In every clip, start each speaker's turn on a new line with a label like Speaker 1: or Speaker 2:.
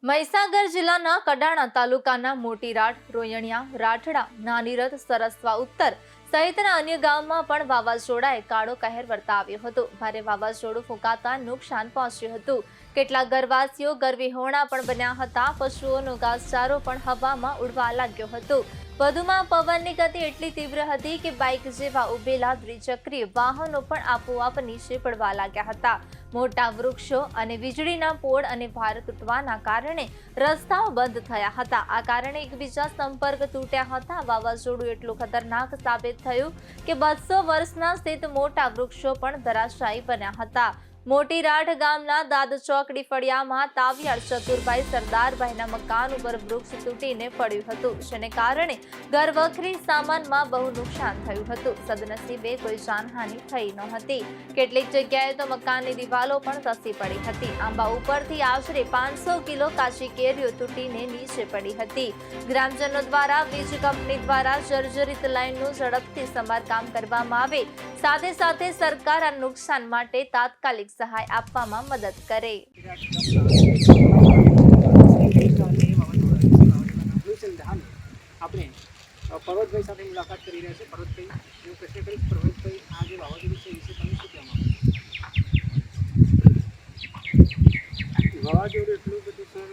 Speaker 1: મહીસાગર જિલ્લાના કડાણા તાલુકાના મોટીરાટ, રોયણિયા, રાઠડા, નાનીરથ, સરસવા ઉત્તર સહિતના અન્ય ગામમાં પણ વાવાઝોડાએ કાળો કહેર વર્તાવ્યો હતો. ભારે વાવાઝોડું ફૂંકાતા નુકસાન પહોંચ્યું હતું. કેટલાક ઘરવાસીઓ ગરવિહોણા પણ બન્યા હતા. પશુઓનો ઘાસચારો પણ હવામાં ઉડવા લાગ્યો હતો. વધુમાં પવનની ગતિ એટલી તીવ્ર હતી કે બાઇક જેવા ઉભેલા દ્વિચક્રીય વાહનો પણ આપોઆપ નીચે પડવા લાગ્યા હતા. મોટા વૃક્ષો અને વીજળીના પોળ અને ભાર તૂટવાના કારણે રસ્તાઓ બંધ થયા હતા. આ કારણે એકબીજા સંપર્ક તૂટ્યા હતા. વાવાઝોડું એટલું ખતરનાક સાબિત થયું કે 200 વર્ષના સ્થિત મોટા વૃક્ષો પણ ધરાશાયી બન્યા હતા. મોટીરાટ ગામના દાદ ચોકડી ફળિયામાં તાવિયાર ચતુરભાઈ સરદારભાઈના મકાન ઉપર વૃક્ષ તૂટીને પડ્યું હતું, જેને કારણે ઘરવખરી સામાનમાં બહુ નુકસાન થયું હતું. સદનસીબે કોઈ જાનહાનિ થઈ નહોતી. કેટલીક જગ્યાએ તો મકાનની દિવાલો પણ ધસી પડી હતી. આંબા ઉપરથી આશરે 500 કિલો કાચી કેરીઓ તૂટીને નીચે પડી હતી. ગ્રામજનો દ્વારા વીજ કંપની દ્વારા જર્જરિત લાઇનનું ઝડપથી સમારકામ કરવામાં આવે, સાથે સાથે સરકાર આ નુકસાન માટે તાત્કાલિક સહાય આપવામાં મદદ કરે.
Speaker 2: આપણે પર્વતભાઈ સાથે મુલાકાત કરી રહ્યા છે. પર્વતભાઈ, હું પ્રશ્ન કરીશ. પર્વતભાઈ, આ જે વાવાઝોડું છે વિશે તમે શું કહેવા માંગો? વાવાઝોડું એટલું બધું સર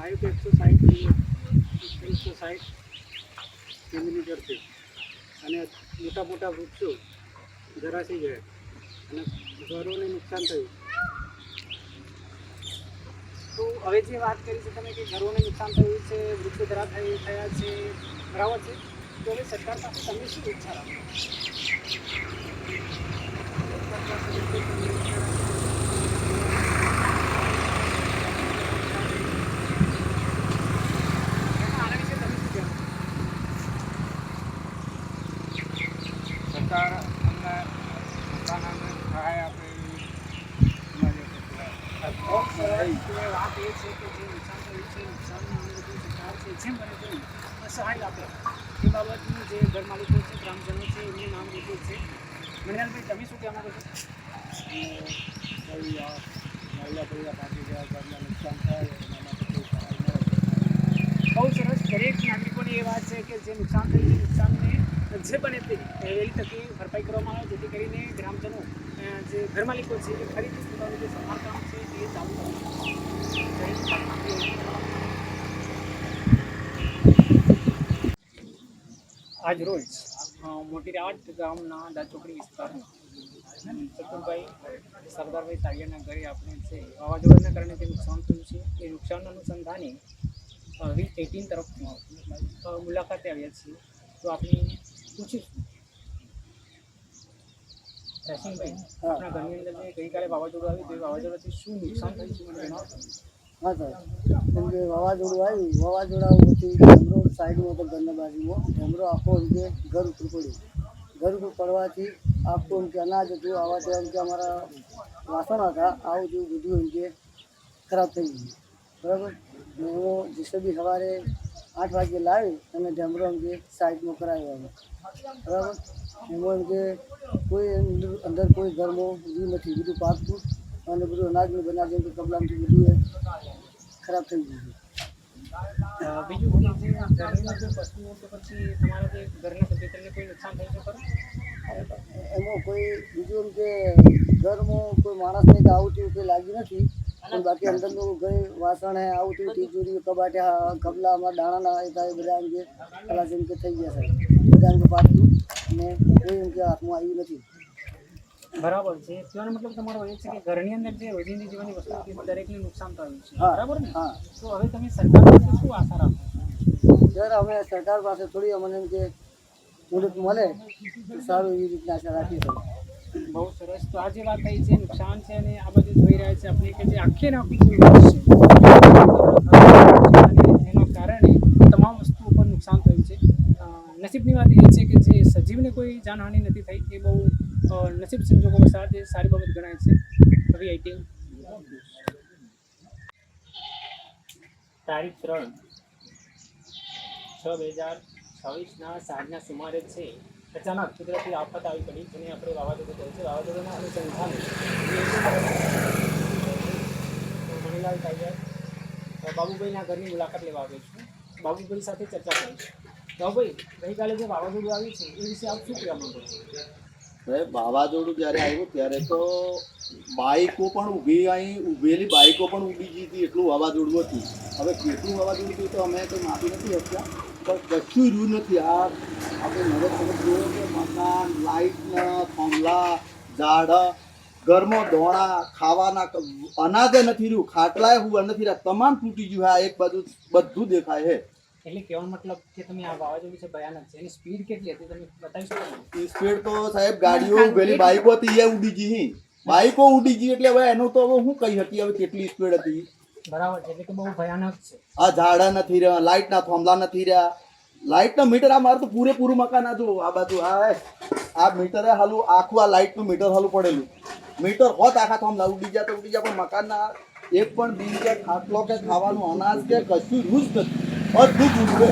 Speaker 2: આવ્યું કે 160 કિલોમીટર ઝડપે અને મોટા મોટા વૃક્ષો ધરાશી ગયા અને ઘરોને નુકસાન થયું. તો હવે જે વાત કરી છે તમે કે ઘરોને નુકસાન થયું છે, વૃક્ષો ધરાશાયી થયા છે, બરાબર છે. તો હવે સરકાર પાસે તમે શું ઈચ્છા રાખો?
Speaker 3: સરકાર અમને નુકસાનને સહાય આપે
Speaker 2: વાત એ છે કે જે નુકસાન થયું છે, નુકસાનનું અમે બધું સરકાર છે જેમ બને તેમ સહાય આપે. એ બાબતનું જે ઘર માલિકો છે, ગ્રામજનો છે, એમનું નામ લીધું છે. મણિલાલભાઈ, તમે શું કહેવા માંગો છો?
Speaker 3: નુકસાન થાય એના માટે કોઈ સહાય મળે.
Speaker 2: બહુ સરસ. દરેક નાગરિકોની એ વાત છે કે જે નુકસાન થયું છે, નુકસાનને જે બને તે વહેલી તકે ભરપાઈ કરવામાં આવે, જેથી કરીને ગ્રામજનો જે ઘર માલિકો છે એ ફરીથી પોતાનું જે સમારકામ છે એ ચાલુ કરે. આજ રોજ મોટીરાટ ગામના દાચોકડી વિસ્તારમાં ચતુરભાઈ સરદારભાઈ તાળિયાના ઘરે આપણે છે વાવાઝોડાના કારણે જે નુકસાન થયું છે એ નુકસાનના અનુસંધાને વીજ18 તરફથી મુલાકાતે આવ્યા છીએ. તો આપણે પૂછીશું રસીનભાઈ, આપણા ઘરની અંદર જે ગઈકાલે વાવાઝોડું આવ્યું તે વાવાઝોડાથી શું નુકસાન થયું છે મને જણાવો.
Speaker 4: હા સર, કેમ કે વાવાઝોડું આવ્યું, વાવાઝોડાથી ઢેમરો સાઈડમાં તો ઘરના બાજુમાં ઢેમરો આખો એમ કે ઘર ઉપર પડ્યું. ઘર ઉપર પડવાથી આખું એમ કે અનાજ હતું, આવા તેવા એમ કે અમારા વાસણ હતા, આવું જેવું બધું એમ કે ખરાબ થઈ ગયું. બરાબર. ને હું જીસીબી સવારે 8 વાગે લાવી અને ઢેમરો એમ કે સાઈડમાં કરાવ્યો હતો. બરાબર. એમાં એમ કે કોઈ અંદર કોઈ ઘરમાં બધું નથી, બધું પાકું અને બધું અનાજનું બનાવ જેમ કે કપડાંથી બધું ખરાબ થઈ ગયું છે.
Speaker 2: બીજું બધું જે ઘરની અંદર પશુઓ તો પછી તમારા જે ઘરના સભ્ય તેમને કોઈ નુકસાન થયું છે ખરું?
Speaker 4: એમાં કોઈ બીજું એમ કે ઘરમાં કોઈ માણસને કે આવું તેવું કંઈ લાગ્યું નથી, પણ બાકી અંદરનું કંઈ વાસણ હે આવું તેવું તિજોરી કબાટ કપલા અમારા દાણાના એ બધા એમ કે ખલાસ એમ કે થઈ ગયા સાહેબ. બધા એમ કે પાકું ને કોઈ એમ કે હાથમાં આવ્યું નથી.
Speaker 2: બરાબર છે. કહેવાનો મતલબ તમારો એ છે કે ઘરની અંદર જે રોજિંદી જીવનની વસ્તુ હતી દરેકને નુકસાન થયું છે,
Speaker 4: હા,
Speaker 2: બરાબર ને?
Speaker 4: હા.
Speaker 2: તો હવે તમે સરકાર પાસે શું આશા રાખો?
Speaker 4: સર, અમે સરકાર પાસે થોડી અમને એમ કે મદદ મળે તો સારું એવી રીતના આશા રાખી શકીએ.
Speaker 2: બહુ સરસ. તો આ જે વાત થઈ છે નુકસાન છે અને આ બધું જોઈ રહ્યા છે આપણે કે જે આખે આખું જે વર્ષ છે જેના કારણે તમામ વસ્તુ ઉપર નુકસાન થયું છે. નસીબની વાત એ છે કે જે સજીવને કોઈ જાનહાનિ નથી થઈ, એ બહુ નસીબ સંજોગો સાથે સારી બાબત ગણાય છે. વી18 તારીખ 3/6/2024 સાંજના સુમારે છે અચાનક કુદરતી આફત આવી પડી, જેને આપણે વાવાઝોડું કહે છે. વાવાઝોડાના અનુસંધાને મણિલાલ તાળિયા બાબુભાઈના ઘરની મુલાકાત લેવા આવ્યો છું. બાબુભાઈ સાથે ચર્ચા કરીશું. બાબુભાઈ, ગઈકાલે જે વાવાઝોડું આવ્યું છે એ વિશે આપ શું કહેવા માંગો છો?
Speaker 5: સાહેબ વાવાઝોડું જ્યારે આવ્યું ત્યારે તો બાઈકો પણ ઊભેલી બાઈકો પણ ઊભી ગઈ હતી, એટલું વાવાઝોડું હતું. હવે કેટલું વાવાઝોડું હતું તો અમે કંઈ માપી નથી શકતા, પણ કશું રહ્યું નથી. આ આપણે નજર જોયું કે મકાન, લાઇટના થાંભલા, ઝાડ, ઘરમાં દોણા, ખાવાના અનાજે નથી રહ્યું, ખાટલાએ હુવા નથી રહ્યા, તમામ તૂટી ગયું. આ એક બાજુ બધું દેખાય છે.
Speaker 2: એટલે કહેવાનો મતલબ કે તમે આ વાવાઝોડું છે ભયાનક છે, એની સ્પીડ કેટલી હતી તમે બતાવી શકો છો?
Speaker 5: સ્પીડ તો સાહેબ ગાડીઓ ઊભેલી બાઈકો હતી એ ઉડી ગઈ. બાઈકો ઉડી ગઈ એટલે હવે એનું તો હવે શું કહી શકીએ હવે કેટલી સ્પીડ હતી.
Speaker 2: બરાબર છે, એટલે કે બહુ ભયાનક છે.
Speaker 5: આ ઝાડા નથી રહ્યા, લાઇટના થાંભલા નથી રહ્યા, લાઇટના મીટર આ મારું તો પૂરેપૂરું મકાન આ જો આ બાજુ આ મીટરે હાલું આખું આ લાઇટનું મીટર હાલું પડેલું. મીટર હોત આખા થાંભલા ઉડી જાય તો ઉડી જાય, પણ મકાનના એક પણ બિલ કે ખાટલો કે ખાવાનું અનાજ કે કશું જ નથી, બધું ઉડે.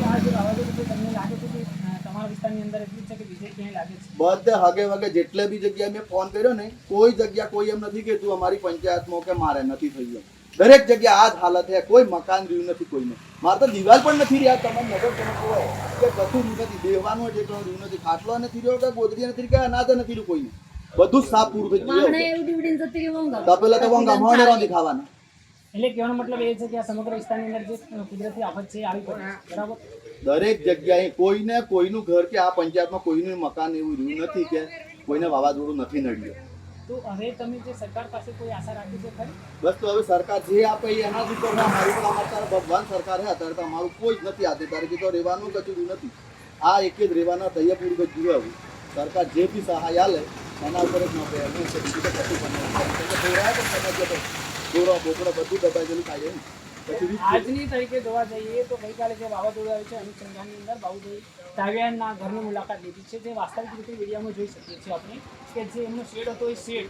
Speaker 2: આ જે વાવાઝોડું છે તમને લાગે છે કે તમારા વિસ્તારની અંદર એટલું છે કે બીજે ક્યાંય લાગે છે?
Speaker 5: બધે હગે વગે જેટલે બી જગ્યાએ મેં ફોન કર્યો ને કોઈ જગ્યા કોઈ એમ નથી કહેતું અમારી પંચાયતમાં કે મારે નથી થઈ ગયું. દરેક જગ્યા આ જ હાલત છે, કોઈ મકાન રહ્યું નથી કોઈને. મારે તો દિવાલ પણ નથી રહ્યા. તમારે નજર તમે જોવો કે કશું રહ્યું નથી, બેહવાનું એટલે રહ્યું નથી, ખાટલો નથી રહ્યો કે ગોદડી નથી કે અનાજ નથી રહ્યું કોઈને. બધું જ સાફ પૂરું થઈ ગયું. તપેલા તો ગામડે રાંધી ખાવાના.
Speaker 2: એટલે કહેવાનો મતલબ એ છે કે આ સમગ્ર વિસ્તારની અંદર જે કુદરતી આફત છે આવી પડી છે, બરાબર?
Speaker 5: દરેક જગ્યાએ કોઈને કોઈનું ઘર કે આ પંચાયતમાં કોઈનું મકાન એવું રહ્યું નથી કે કોઈને વાવાઝોડું નથી નડ્યું.
Speaker 2: તો હવે તમે જે સરકાર પાસે કોઈ આશા રાખી છે ખરી?
Speaker 5: બસ તો હવે સરકાર જે આપે એ એના જ ઉપર અમારી પણ અત્યારે ભગવાન સરકાર છે, અત્યારે તો અમારું કોઈ જ નથી. આજે તારીખે તો રહેવાનું કચું નથી. આ એક જ રહેવાના તૈયાર પૂરું જ જીવે. હવે સરકાર જે બી સહાય આલે એના ઉપર જ નોંધે. એનું છે બીજું તો કશું દોરા બોકડા બધું દબાઈ થાય ને. પછી
Speaker 2: આજની તારીખે જોવા જઈએ તો ગઈકાલે જે વાવાઝોડું આવ્યું છે અનુસંધાનની અંદર બાબુભાઈ ટાવિયાના ઘરની મુલાકાત લીધી છે. જે વાસ્તવિક રીતે વિડીયોમાં જોઈ શકીએ છીએ આપણે કે જે એમનો શેડ હતો એ શેડ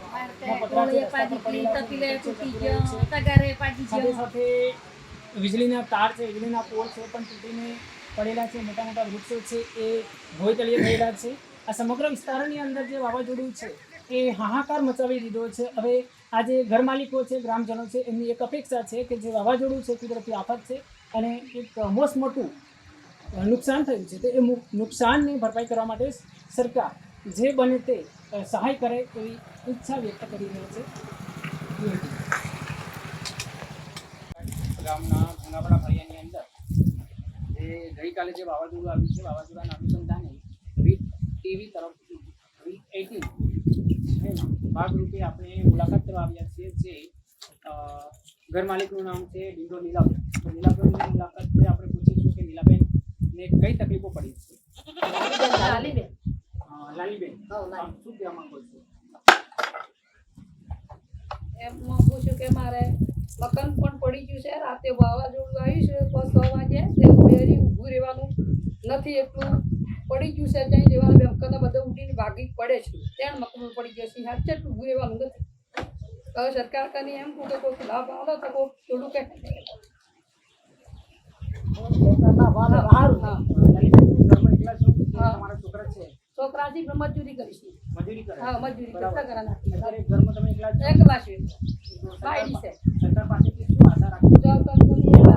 Speaker 2: સાથે સાથે વીજળીના તાર છે, વીજળીના પોલ છે પણ તૂટીને પડેલા છે, મોટા મોટા વૃક્ષો છે એ ભોય તળિયે થયેલા છે. આ સમગ્ર વિસ્તારની અંદર જે વાવાઝોડું છે એ હાહાકાર મચાવી દીધો છે. હવે આ જે ઘર માલિકો છે, ગ્રામજનો છે, એમની એક અપેક્ષા છે કે જે વાવાઝોડું છે કુદરતી આફત છે અને એક મોસ્ટ મોટું નુકસાન થયું છે તો એ નુકસાનની ભરપાઈ કરવા માટે સરકાર જે બને તે સહાય કરે એવી ઈચ્છા વ્યક્ત કરી રહી છે. ગામના ભંગાપડા ફળિયાની અંદર જે ગઈકાલે જે વાવાઝોડું આવ્યું છે વાવાઝોડાના અનુસંધાને ટીવી તરફ V18 ભાગરૂપે આપણે મુલાકાત કરવા આવ્યા છીએ. જે ઘર માલિકનું નામ છે ડિંડો નીલાબેન. તો નીલાબેનની મુલાકાત આપણે પૂછીશું કે નીલાબેન ને કઈ તકલીફો પડી છે. લાલીબેન શું કહેવા માંગો છો?
Speaker 6: એમ માંગુ છું કે મારે મકાન પણ પડી ગયું છે. રાતે વાવાઝોડું આવ્યું છે તો 6 વાગે બેરી ઊભું રહેવાનું નથી, એટલું પડી ગયું છે. ત્યાં રહેવાનું બે મકાન બધા ઉડીને ભાગી પડે છે. ત્યાં મકાન પડી ગયું છે, હાથ છે ઊભું રહેવાનું નથી. હવે સરકાર કરીને એમ કહું કે કોઈ લાભ આવે તો કોઈ થોડું કે
Speaker 2: તમારા છોકરા છે
Speaker 6: છોકરાથી મજૂરી કરીશું.
Speaker 2: મજૂરી કરે?
Speaker 6: હા, મજૂરી કરતા કરવાના
Speaker 2: અત્યારે ઘરમાં તમે એકલા જ છો?
Speaker 6: એકલા છે બાયડી છે.
Speaker 2: સરકાર પાસેથી શું આશા રાખો?
Speaker 6: જો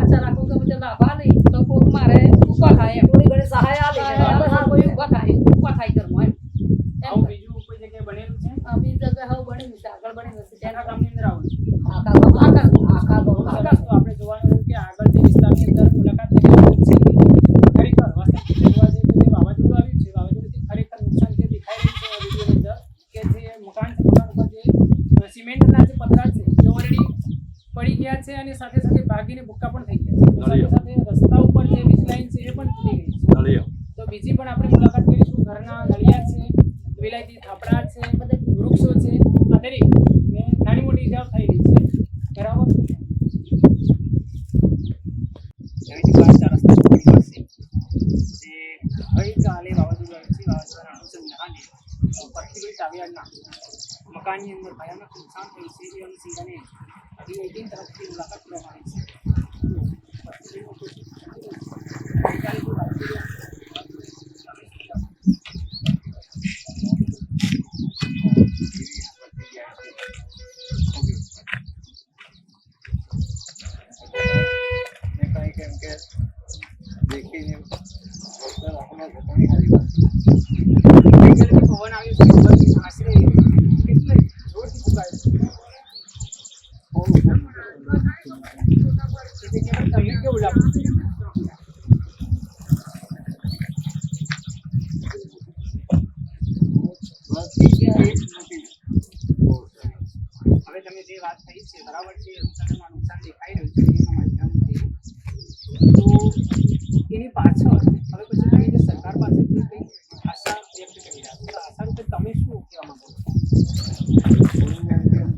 Speaker 6: આશા રાખું કે મુજબ લાભ આલે તો કોઈ મારે ઊભા થાય, થોડી ઘણી સહાય આલે કોઈ ઊભા થાય ઘરમાં એમ.
Speaker 2: આવું બીજું કોઈ જગ્યાએ બનેલું છે?
Speaker 6: બીજી જગ્યાએ હવે બનેલું છે, આગળ બનેલું છે.
Speaker 2: તેના ગામની અંદર આવું છે.
Speaker 6: આખા
Speaker 2: તો આપણે જોવાનું રહ્યું કે આગળ જે વિસ્તારની અંદર મુલાકાત લેવાની છે ખરેખર વાસ્તવિક જોવા જઈએ તો જે વાવાઝોડું આવ્યું છે વાવાઝોડુંથી ખરેખર નુકસાન જે દેખાઈ રહ્યું છે વિડીયોની અંદર કે જે મકાન છે મકાન ઉપર જે સિમેન્ટના જે પતરા છે એ ઓલરેડી પડી ગયા છે અને સાથે સાથે ભાગીને ભૂક્કા પણ થઈ ગયા છે. સાથે સાથે રસ્તા ઉપર જે વીજ લાઈન છે એ પણ તૂટી ગઈ છે. તો બીજી પણ આપણે મુલાકાત કરીશું. ઘરના નળિયા છે, વિલાયતી થાપડા છે, વૃક્ષો છે, આ દરેક નાની મોટી ઇજાઓ થઈ રહી છે, બરાબર? એવી જ વાત ચાર રસ્તા ચોકડી પાસે જે ગઈકાલે વાવાઝોડું આવ્યું છે વાવાઝોડાના અનુસંધાને પરથી ટાવિયાના મકાનની અંદર ભયાનક નુકસાન થયું છે એ અનુસંધાને V18 તરફથી મુલાકાત કરવામાં આવી છે.
Speaker 3: દેખીને વળતર આપણા ઘટાડી સારી વાત છે.
Speaker 2: અત્યારે જે પવન આવ્યો છે પવનની આશરે કેટલે જોરથી ફૂંકાય છે. તેથી કે તમને કેવું લાગે છે? હવે તમે જે વાત થઈ છે બરાબર છે, નુકસાનમાં નુકસાન દેખાઈ રહ્યું છે એના માધ્યમથી, તો એની પાછળ હવે પછી તમે જે સરકાર પાસેથી કંઈ આશા વ્યક્ત કરી રહ્યા છો, તો આશા રૂપે તમે શું કહેવા માંગો છો?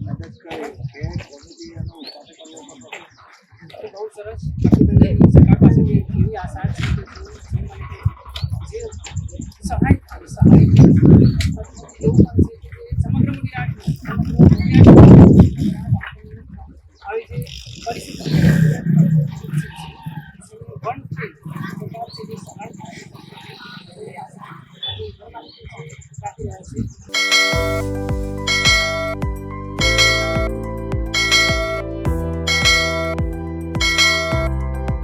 Speaker 3: મદદ કરે કે કોમિટી એનો ઉપાય કરવો પડે.
Speaker 2: તો બહુ સરસ. બાકી સરકાર પાસેથી એવી આશા છે કે જે સહાય થાય, સહાય એવું પણ છે કે સમગ્ર ગુજરાત આવી જે પરિસ્થિતિ વન સરકાર છે જે સહાય થાય રાખી રહ્યા છે.